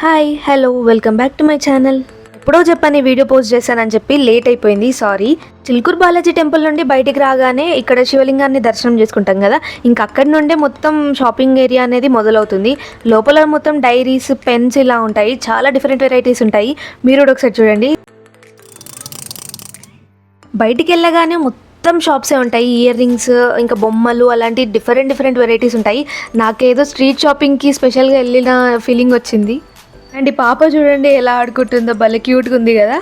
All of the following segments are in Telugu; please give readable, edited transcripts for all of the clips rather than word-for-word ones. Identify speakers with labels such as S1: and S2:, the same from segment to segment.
S1: Hi hello welcome back to my channel. ఎప్పుడో చెప్పని వీడియో పోస్ట్ చేశానని చెప్పి లేట్ అయిపోయింది, సారీ. చిలుకూరు బాలాజీ టెంపుల్ నుండి బయటికి రాగానే ఇక్కడ శివలింగాన్ని దర్శనం చేసుకుంటాం కదా, ఇంకా అక్కడి నుండే మొత్తం షాపింగ్ ఏరియా అనేది మొదలవుతుంది. లోపల మొత్తం డైరీస్, పెన్స్ ఇలా ఉంటాయి, చాలా డిఫరెంట్ వెరైటీస్ ఉంటాయి. మీరు కూడా ఒకసారి చూడండి. బయటికి వెళ్ళగానే మొత్తం షాప్సే ఉంటాయి, ఇయర్ రింగ్స్, ఇంకా బొమ్మలు, అలాంటి డిఫరెంట్ వెరైటీస్ ఉంటాయి. నాకేదో స్ట్రీట్ షాపింగ్కి స్పెషల్గా వెళ్ళిన ఫీలింగ్ వచ్చింది. అండ్ ఈ పాప చూడండి ఎలా ఆడుకుంటుందో, భలే క్యూట్గా ఉంది కదా.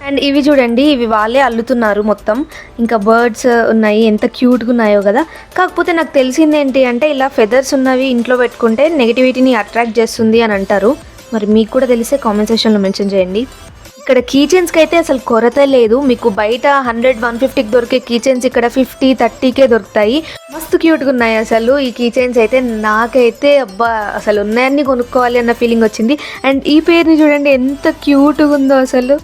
S1: అండ్ ఇవి చూడండి, ఇవి వాళ్ళే అల్లుతున్నారు మొత్తం. ఇంకా బర్డ్స్ ఉన్నాయి, ఎంత క్యూట్గా ఉన్నాయో కదా. కాకపోతే నాకు తెలిసింది ఏంటి అంటే, ఇలా ఫెదర్స్ ఉన్నవి ఇంట్లో పెట్టుకుంటే నెగిటివిటీని అట్రాక్ట్ చేస్తుంది అని అంటారు. మరి మీకు కూడా తెలిసే కామెంట్ సెక్షన్లో మెన్షన్ చేయండి. ఇక్కడ కీ చైన్స్కి అయితే అసలు కొరత లేదు. మీకు బయట 100-150కి దొరికే కీ చైన్స్ ఇక్కడ 50-30కే దొరుకుతాయి. మస్తు క్యూట్గా ఉన్నాయి అసలు ఈ కీ చైన్స్ అయితే. నాకైతే అబ్బా అసలు ఉన్నాయన్నీ కొనుక్కోవాలి అన్న ఫీలింగ్ వచ్చింది. అండ్ ఈ పేరుని చూడండి ఎంత క్యూట్గా ఉందో అసలు.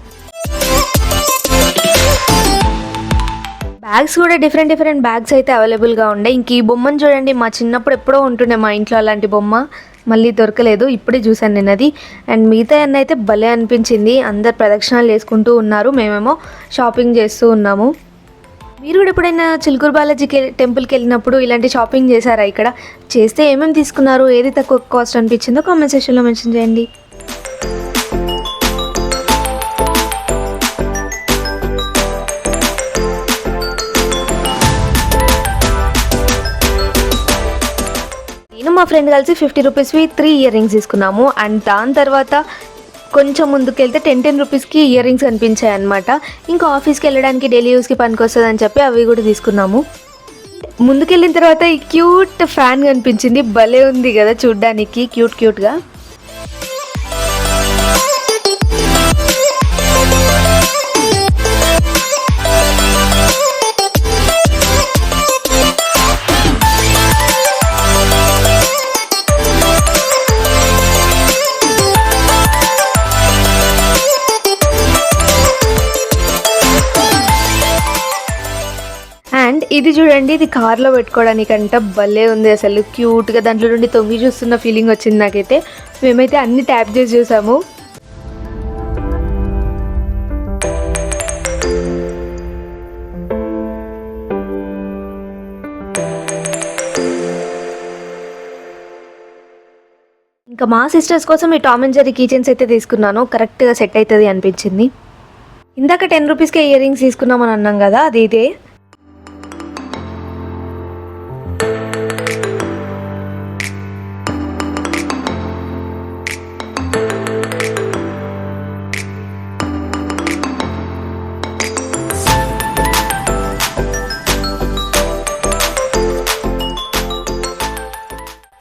S1: బ్యాగ్స్ కూడా డిఫరెంట్ బ్యాగ్స్ అయితే అవైలబుల్గా ఉండే. ఇంక ఈ బొమ్మను చూడండి, మా చిన్నప్పుడు ఎప్పుడో ఉంటుండే మా ఇంట్లో అలాంటి బొమ్మ, మళ్ళీ దొరకలేదు, ఇప్పుడే చూసాను నేను అది. అండ్ మిగతా అన్న అయితే భలే అనిపించింది. అందరు ప్రదక్షిణాలు చేసుకుంటూ ఉన్నారు, మేమేమో షాపింగ్ చేస్తూ ఉన్నాము. మీరు కూడా ఎప్పుడైనా చిలుకూరు బాలాజీ టెంపుల్కి వెళ్ళినప్పుడు ఇలాంటి షాపింగ్ చేశారా? ఇక్కడ చేస్తే ఏమేమి తీసుకున్నారు, ఏది తక్కువ కాస్ట్ అనిపించిందో కామెంట్ సెక్షన్లో మెన్షన్ చేయండి. మా ఫ్రెండ్ కలిసి 50 రూపీస్వి 3 ఇయర్ రింగ్స్ తీసుకున్నాము. అండ్ దాని తర్వాత కొంచెం ముందుకెళ్తే 10 రూపీస్కి ఇయర్ రింగ్స్ కనిపించాయి అనమాట. ఇంకా ఆఫీస్కి వెళ్ళడానికి డైలీ యూస్కి పనికి వస్తుంది అని చెప్పి అవి కూడా తీసుకున్నాము. ముందుకెళ్ళిన తర్వాత ఈ క్యూట్ ఫ్యాన్ కనిపించింది, భలే ఉంది కదా చూడ్డానికి, క్యూట్గా. అండ్ ఇది చూడండి, ఇది కార్లో పెట్టుకోవడానికంట భలే ఉంది అసలు, క్యూట్గా. దాంట్లో నుండి తొంగి చూస్తున్న ఫీలింగ్ వచ్చింది నాకైతే. మేమైతే అన్ని ట్యాప్ చేసి చూసాము. ఇంకా మా సిస్టర్స్ కోసం ఈ Tom and Jerry key chains అయితే తీసుకున్నాను, కరెక్ట్గా సెట్ అవుతుంది అనిపించింది. ఇందాక 10 రూపీస్కే ఇయర్ రింగ్స్ తీసుకున్నామని అన్నాం కదా, అది ఇదే.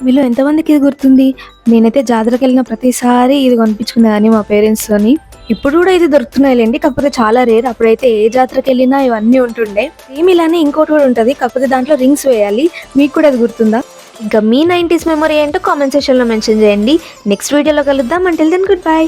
S1: మీలో ఎంతమందికి ఇది గుర్తుంది? నేనైతే జాతరకి వెళ్ళిన ప్రతిసారి ఇది కొనిపించుకునేదాన్ని మా పేరెంట్స్తోని. ఇప్పుడు కూడా ఇది దొరుకుతున్నాయిలేండి, కాకపోతే చాలా రేర్. అప్పుడైతే ఏ జాతరకి వెళ్ళినా ఇవన్నీ ఉంటుండే. సేమ్ ఇలానే ఇంకోటి కూడా ఉంటుంది, కాకపోతే దాంట్లో రింగ్స్ వేయాలి. మీకు కూడా అది గుర్తుందా? ఇంకా మీ 90s మెమరీ ఏంటో కామెంట్ సెక్షన్లో మెన్షన్ చేయండి. నెక్స్ట్ వీడియోలో కలుద్దాం. Until then good bye.